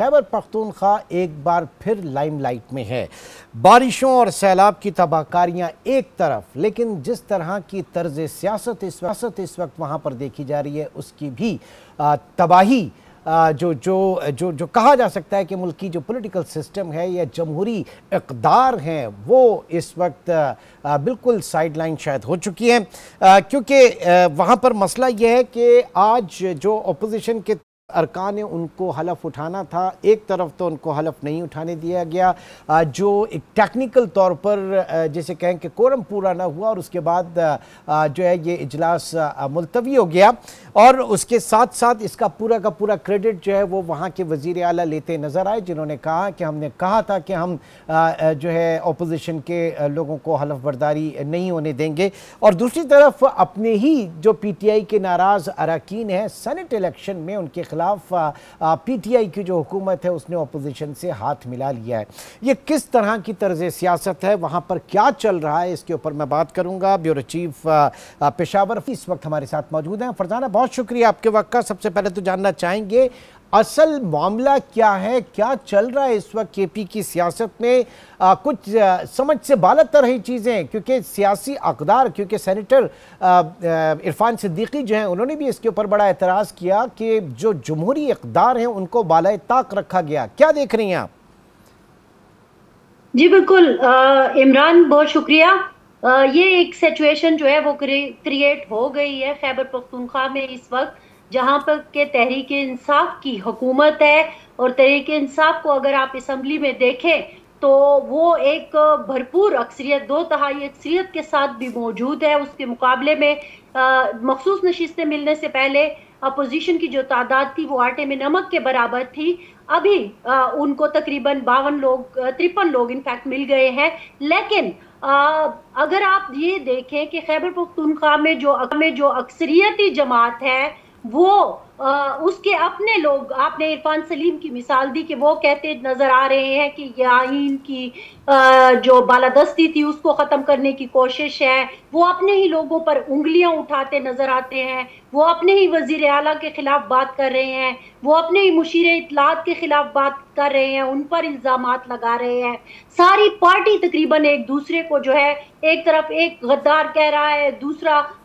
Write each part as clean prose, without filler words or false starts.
खैबर पख्तूनख्वा एक बार फिर लाइमलाइट में है। बारिशों और सैलाब की तबाहकारियां एक तरफ, लेकिन जिस तरह की तर्ज सियासत इस वक्त वहाँ पर देखी जा रही है उसकी भी तबाही जो जो जो जो कहा जा सकता है कि मुल्क की जो पॉलिटिकल सिस्टम है या जमहूरी इक़दार हैं वो इस वक्त बिल्कुल साइडलाइन शायद हो चुकी हैं, क्योंकि वहाँ पर मसला यह है कि आज जो अपोजिशन के अरकान ने उनको हलफ उठाना था, एक तरफ तो उनको हलफ नहीं उठाने दिया गया, जो एक टेक्निकल तौर पर जैसे कहें कि कोरम पूरा ना हुआ और उसके बाद जो है ये इजलास मुलतवी हो गया। और उसके साथ साथ इसका पूरा का पूरा क्रेडिट जो है वो वहाँ के वज़ीर आला लेते नज़र आए, जिन्होंने कहा कि हमने कहा था कि हम जो है अपोजिशन के लोगों को हलफ बर्दारी नहीं होने देंगे। और दूसरी तरफ अपने ही जो PTI के नाराज़ अरकान हैं, सेनेट इलेक्शन में उनके खिलाफ PTI की जो हुकूमत है उसने अपोजिशन से हाथ मिला लिया है। ये किस तरह की तर्ज सियासत है, वहाँ पर क्या चल रहा है, इसके ऊपर मैं बात करूँगा। ब्यूरो चीफ पेशावर इस वक्त हमारे साथ मौजूद हैं। फरजाना, बहुत शुक्रिया आपके वक्त का। सबसे पहले तो जानना चाहेंगे असल मामला क्या है, क्या चल रहा है इस वक्त KP की सियासत में? कुछ समझ से बालतर रही चीज़ें, क्योंकि सियासी अक़दार, क्योंकि सेनेटर इरफान सिद्दीकी जो हैं उन्होंने भी इसके ऊपर बड़ा एतराज़ किया कि जो जमहूरी इक़दार हैं उनको बालाए ताक रखा गया। क्या देख रही हैं आप? जी बिल्कुल इमरान, बहुत शुक्रिया। ये एक सिचुएशन जो है वो क्रिएट हो गई है खैबर पख्तूनख्वा में इस वक्त, जहां पर के तहरीक इंसाफ की हुकूमत है। और तहरीक इंसाफ को अगर आप असम्बली में देखें तो वो एक भरपूर अक्सरियत, 2/3 अक्सरियत के साथ भी मौजूद है। उसके मुकाबले में मखसूस नशिस्तें मिलने से पहले अपोजिशन की जो तादाद थी वो आटे में नमक के बराबर थी। अभी उनको तकरीबन 53 लोग इनफैक्ट मिल गए हैं। लेकिन अगर आप ये देखें कि खैबर पख्तूनख्वा में जो अक्सरियती जमात है वो उसके अपने लोग, आपने इरफान सलीम की मिसाल दी कि वो कहते नजर आ रहे हैं कि ये आइन की जो बालादस्ती थी उसको ख़त्म करने की कोशिश है। वो अपने ही लोगों पर उंगलियां उठाते नजर आते हैं, वो अपने ही वजीर आला के खिलाफ बात कर रहे हैं, वो अपने ही मुशीर इत्तलात के खिलाफ बात कर रहे हैं, उन पर इल्ज़ामात लगा रहे हैं। सारी पार्टी तकरीबन एक दूसरे को जो है, एक तरफ एक गद्दार कह रहा है,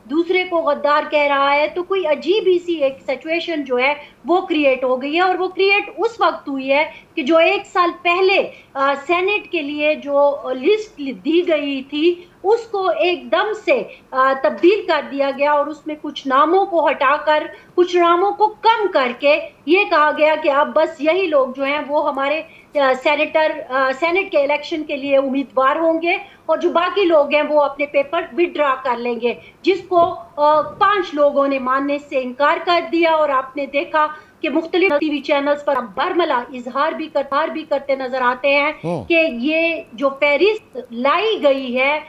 दूसरे को गद्दार कह रहा है। तो कोई अजीब ही सी एक सिचुएशन जो है वो क्रिएट हो गई है। और वो क्रिएट उस वक्त हुई है कि जो 1 साल पहले सेनेट के लिए जो लिस्ट दी गई थी उसको एकदम से तब्दील कर दिया गया और उसमें कुछ नामों को हटाकर, कुछ नामों को कम करके ये कहा गया कि अब बस यही लोग जो हैं वो हमारे सेनेट के इलेक्शन के लिए उम्मीदवार होंगे और जो बाकी लोग हैं वो अपने पेपर विड्रॉ कर लेंगे, जिसको 5 लोगों ने मानने से इनकार कर दिया। और आपने देखा कि मुख्तलिफ TV चैनल्स पर बरमला इजहार भी करते नजर आते हैं कि ये जो फहरिस्त लाई गई है,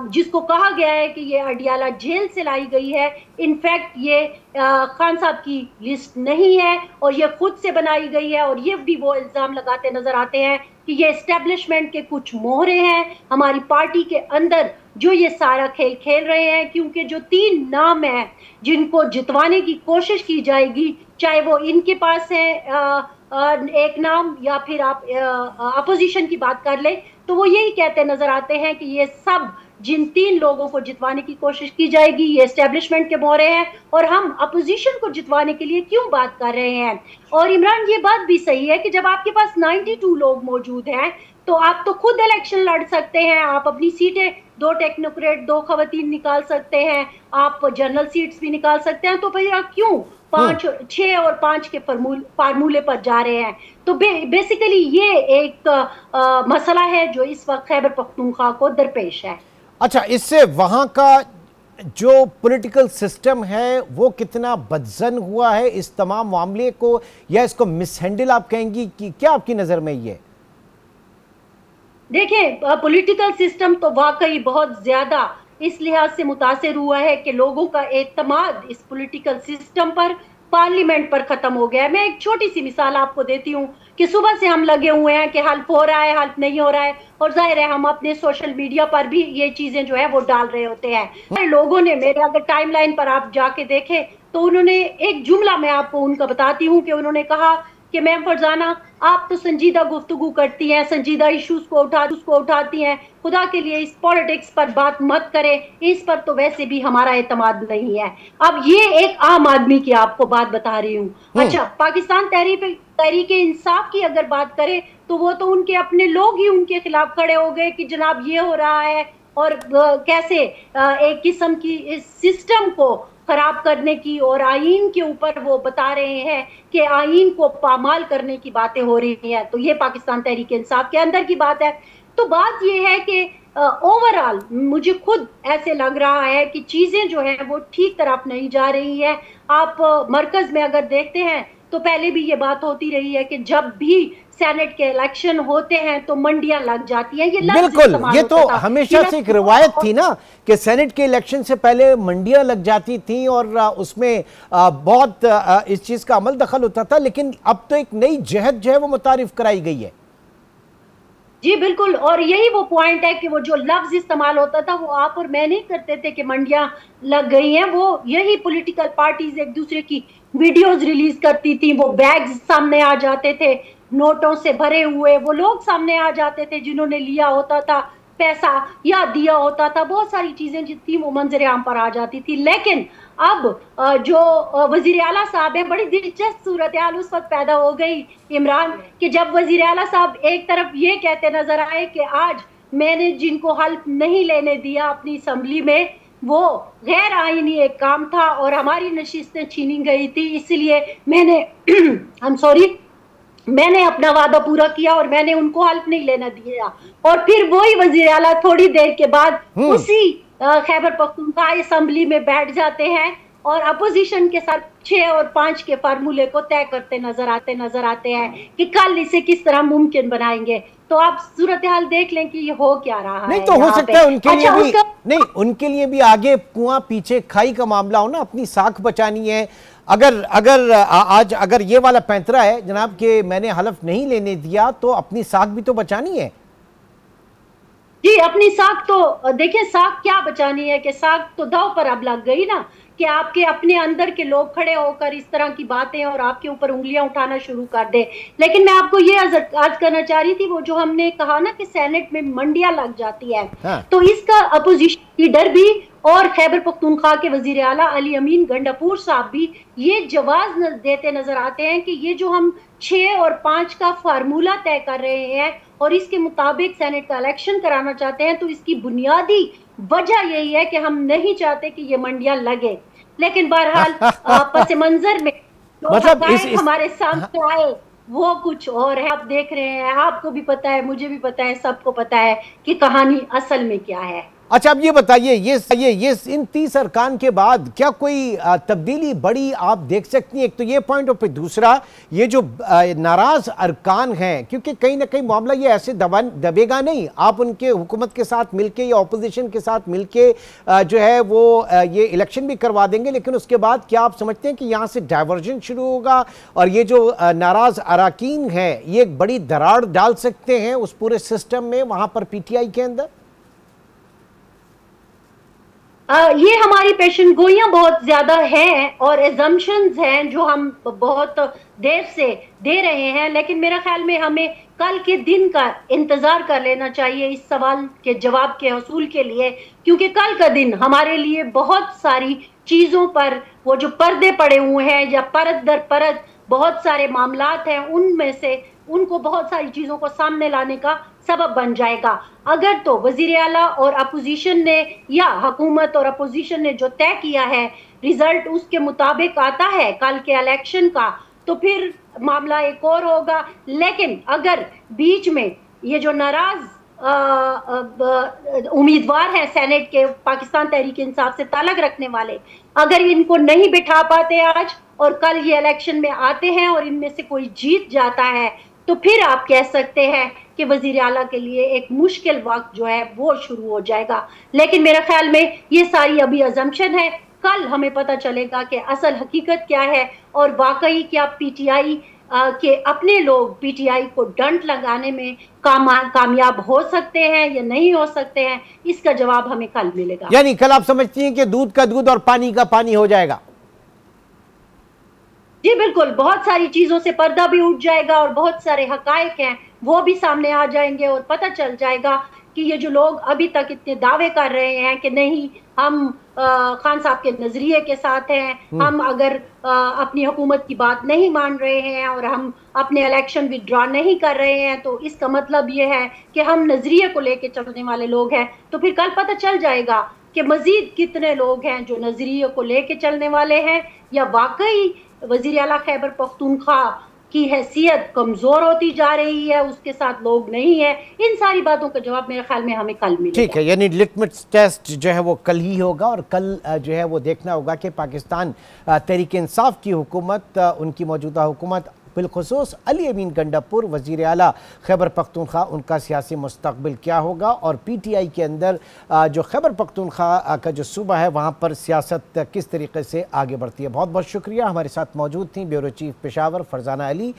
जिसको कहा गया है कि ये अडियाला जेल से लाई गई है, इनफैक्ट ये खान साहब की लिस्ट नहीं है और ये खुद से बनाई गई है। और ये भी वो इल्ज़ाम लगाते नजर आते हैं कि ये एस्टेब्लिशमेंट के कुछ मोहरे हैं हमारी पार्टी के अंदर जो ये सारा खेल खेल रहे हैं। क्योंकि जो 3 नाम हैं जिनको जितवाने की कोशिश की जाएगी, चाहे वो इनके पास है एक नाम या फिर आप अपोजिशन की बात कर ले, तो वो यही कहते नजर आते हैं कि ये सब जिन 3 लोगों को जितवाने की कोशिश की जाएगी ये एस्टेब्लिशमेंट के मोहरे हैं और हम अपोजिशन को जितवाने के लिए क्यों बात कर रहे हैं। और इमरान, ये बात भी सही है कि जब आपके पास 92 लोग मौजूद हैं तो आप तो खुद इलेक्शन लड़ सकते हैं, आप अपनी सीटें 2 टेक्नोक्रेट 2 खवातीन निकाल सकते हैं, आप जनरल सीट्स भी निकाल सकते हैं। तो फिर आप क्यों 5, 6 और 5 के फार्मूले पर जा रहे हैं? तो बेसिकली ये एक मसला है जो इस वक्त खैबर पख्तूनख्वा को दरपेश है। अच्छा, इससे वहाँ का जो पॉलिटिकल सिस्टम है वो कितना बदजन हुआ है इस तमाम मामले को, या इसको मिसहैंडल आप कहेंगी कि क्या आपकी नज़र में ये? देखें, पॉलिटिकल सिस्टम तो वाकई बहुत ज्यादा इस लिहाज से मुतासिर हुआ है कि लोगों का एतमाद इस पॉलिटिकल सिस्टम पर, पार्लियामेंट पर खत्म हो गया है। मैं एक छोटी सी मिसाल आपको देती हूँ कि सुबह से हम लगे हुए हैं कि हल्फ हो रहा है, हल्फ नहीं हो रहा है, और जाहिर है हम अपने सोशल मीडिया पर भी ये चीजें जो है वो डाल रहे होते हैं। लोगों ने, मेरे अगर टाइमलाइन पर आप जाके देखें तो उन्होंने एक जुमला, मैं आपको उनका बताती हूँ कि उन्होंने कहा कि कि मैम फरजाना आप तो संजीदा गुफ्तगू करती हैं, संजीदा इश्यूज को उठाती हैं, खुदा के लिए इस पॉलिटिक्स पर बात मत करें, इस पर तो वैसे भी हमारा एतमाद नहीं है। अब ये एक आम आदमी की आपको बात बता रही हूँ। अच्छा, पाकिस्तान तहरीक इंसाफ की अगर बात करें तो वो तो उनके अपने लोग ही उनके खिलाफ खड़े हो गए कि जनाब ये हो रहा है, और कैसे एक किस्म की इस सिस्टम को खराब करने की, और आईन के ऊपर वो बता रहे हैं कि आईन को पामाल करने की बातें हो रही हैं। तो ये पाकिस्तान तहरीक इंसाफ के अंदर की बात है। तो बात ये है कि ओवरऑल मुझे खुद ऐसे लग रहा है कि चीजें जो है वो ठीक तरफ नहीं जा रही है। आप मरकज में अगर देखते हैं तो पहले भी ये बात होती रही है कि जब भी सेनेट के इलेक्शन होते हैं तो मंडियां लग जाती हैं। ये बिल्कुल, ये तो हमेशा से एक रिवायत थी ना कि सेनेट के इलेक्शन से पहले मंडियां लग जाती थी और उसमें बहुत इस चीज का अमल दखल होता था, लेकिन अब तो एक नई जहद जो है वो मुतारिफ कराई गई है। जी बिल्कुल, और यही वो पॉइंट है कि वो जो लफ्ज इस्तेमाल होता था वो आप और मैं नहीं करते थे कि मंडियां लग गई हैं, वो यही पॉलिटिकल पार्टीज एक दूसरे की वीडियोस रिलीज करती थी, वो बैग्स सामने आ जाते थे नोटों से भरे हुए, वो लोग सामने आ जाते थे जिन्होंने लिया होता था पैसा या दिया होता था, बहुत सारी चीजें जो थी वो मंजर आम पर आ जाती थी। लेकिन अब जो वजीर आला साहब है, बड़ी दिलचस्प सूरत हाल उस वक्त पैदा हो गई इमरान, कि जब वजीर आला साहब एक तरफ ये कहते नजर आए कि आज मैंने जिनको हल्फ नहीं लेने दिया अपनी असम्बली में वो गैर आईनी एक काम था और हमारी नशिस्तें छीनी गई थी, इसलिए मैंने अपना वादा पूरा किया और मैंने उनको हल्फ नहीं लेना दिया। और फिर वही वजीर आला थोड़ी देर के बाद उसी खैबर पख्तूनख्वा असेंबली में बैठ जाते हैं और अपोजिशन के साथ 6 और 5 के फार्मूले को तय करते नजर आते हैं कि कल इसे किस तरह मुमकिन बनाएंगे। तो आप सूरत हाल देख लें कि ये हो क्या रहा है। नहीं तो हो सकता है उनके लिए भी नहीं, उनके लिए भी आगे कुआं पीछे खाई का मामला हो ना, अपनी साख बचानी है। अगर आज अगर ये वाला पैंतरा है जनाब कि मैंने हलफ नहीं लेने दिया, तो अपनी साख भी तो बचानी है। जी, अपनी साख तो देखिए, साख क्या बचानी है कि साख तो दाव पर अब लग गई ना, कि आपके अपने अंदर के लोग खड़े होकर इस तरह की बातें और आपके ऊपर उंगलियां उठाना शुरू कर दे। लेकिन मैं आपको ये आज करना चाह रही थी, वो जो हमने कहा ना कि सेनेट में मंडियां लग जाती है, हाँ। तो इसका अपोजिशन लीडर भी और खैबर पख्तूनख्वा के वजीर आला अली अमीन गंडापुर साहब भी ये जवाब देते नजर आते हैं कि ये जो हम 6 और 5 का फार्मूला तय कर रहे हैं और इसके मुताबिक सेनेट का इलेक्शन कराना चाहते हैं, तो इसकी बुनियादी वजह यही है कि हम नहीं चाहते कि ये मंडियां लगे। लेकिन बहरहाल पस मंजर में मतलब हमारे सामने आए वो कुछ और है। आप देख रहे हैं, आपको भी पता है, मुझे भी पता है, सबको पता है कि कहानी असल में क्या है। अच्छा, अब ये बताइए, ये इन 30 अरकान के बाद क्या कोई तब्दीली बड़ी आप देख सकती हैं? एक तो ये पॉइंट, और फिर दूसरा ये जो नाराज अरकान हैं, क्योंकि कहीं ना कहीं मामला ये ऐसे दबेगा नहीं। आप उनके हुकूमत के साथ मिलके या ऑपोजिशन के साथ मिलके जो है वो ये इलेक्शन भी करवा देंगे, लेकिन उसके बाद क्या आप समझते हैं कि यहाँ से डाइवर्जन शुरू होगा और ये जो नाराज अरकान हैं ये एक बड़ी दरार डाल सकते हैं उस पूरे सिस्टम में वहाँ पर PTI के अंदर? ये हमारी पेशन गोइयां बहुत ज्यादा हैं और एजम्पशंस हैं जो हम बहुत देर से दे रहे हैं, लेकिन मेरा ख्याल में हमें कल के दिन का इंतजार कर लेना चाहिए इस सवाल के जवाब के हसूल के लिए, क्योंकि कल का दिन हमारे लिए बहुत सारी चीजों पर वो जो पर्दे पड़े हुए हैं या परत दर परत बहुत सारे मामलात हैं, उनमें से उनको बहुत सारी चीजों को सामने लाने का सबब बन जाएगा। अगर तो वजीर आला और अपोजिशन ने या हुकूमत और अपोजिशन ने जो तय किया है रिजल्ट उसके मुताबिक आता है कल के इलेक्शन का, तो फिर मामला एक और होगा। लेकिन अगर बीच में ये जो नाराज उम्मीदवार हैं सेनेट के, पाकिस्तान तहरीक इंसाफ से ताल्लुक रखने वाले, अगर इनको नहीं बिठा पाते आज और कल ये इलेक्शन में आते हैं और इनमें से कोई जीत जाता है, तो फिर आप कह सकते हैं कि वजीर आला के लिए एक मुश्किल वक्त जो है वो शुरू हो जाएगा। लेकिन मेरे ख्याल में ये सारी अभी अजम्पशन है, कल हमें पता चलेगा कि असल हकीकत क्या है और वाकई क्या PTI के अपने लोग PTI को डंट लगाने में कामयाब हो सकते हैं या नहीं हो सकते हैं, इसका जवाब हमें कल मिलेगा। यानी कल आप समझती हैं कि दूध का दूध और पानी का पानी हो जाएगा? जी बिल्कुल, बहुत सारी चीज़ों से पर्दा भी उठ जाएगा और बहुत सारे हक़ाइक़ हैं, वो भी सामने आ जाएँगे और पता चल जाएगा कि ये जो लोग अभी तक इतने दावे कर रहे हैं कि नहीं, हम खान साहब के नज़रिए के साथ हैं, हम्म। हम अगर अपनी हुकूमत की बात नहीं मान रहे हैं और हम अपने इलेक्शन विथड्रॉ नहीं कर रहे हैं, तो इसका मतलब ये है कि हम नज़रिए को लेके चलने वाले लोग हैं। तो फिर कल पता चल जाएगा कि मज़ीद कितने लोग हैं जो नज़रिए को लेके चलने वाले हैं या वाक़ई वज़ीर आला खैबर पख्तूनख्वा की हैसियत कमज़ोर होती जा रही है, उसके साथ लोग नहीं हैं। इन सारी बातों का जवाब मेरे ख़्याल में हमें कल ठीक मिलेगा। है, यानी लिटमस टेस्ट जो है वो कल ही होगा और कल जो है वो देखना होगा कि पाकिस्तान तहरीक-ए-इंसाफ की हुकूमत, उनकी मौजूदा हुकूमत, बिलखुसूस अली अमीन गंडापुर वज़ीर आला खैबर पख्तूनख्वा, उनका सियासी मुस्तक़बिल क्या होगा और PTI के अंदर जो खैबर पख्तूनख्वा का जो सूबा है वहाँ पर सियासत किस तरीके से आगे बढ़ती है। बहुत बहुत शुक्रिया, हमारे साथ मौजूद थी ब्यूरो चीफ पेशावर फरजाना अली।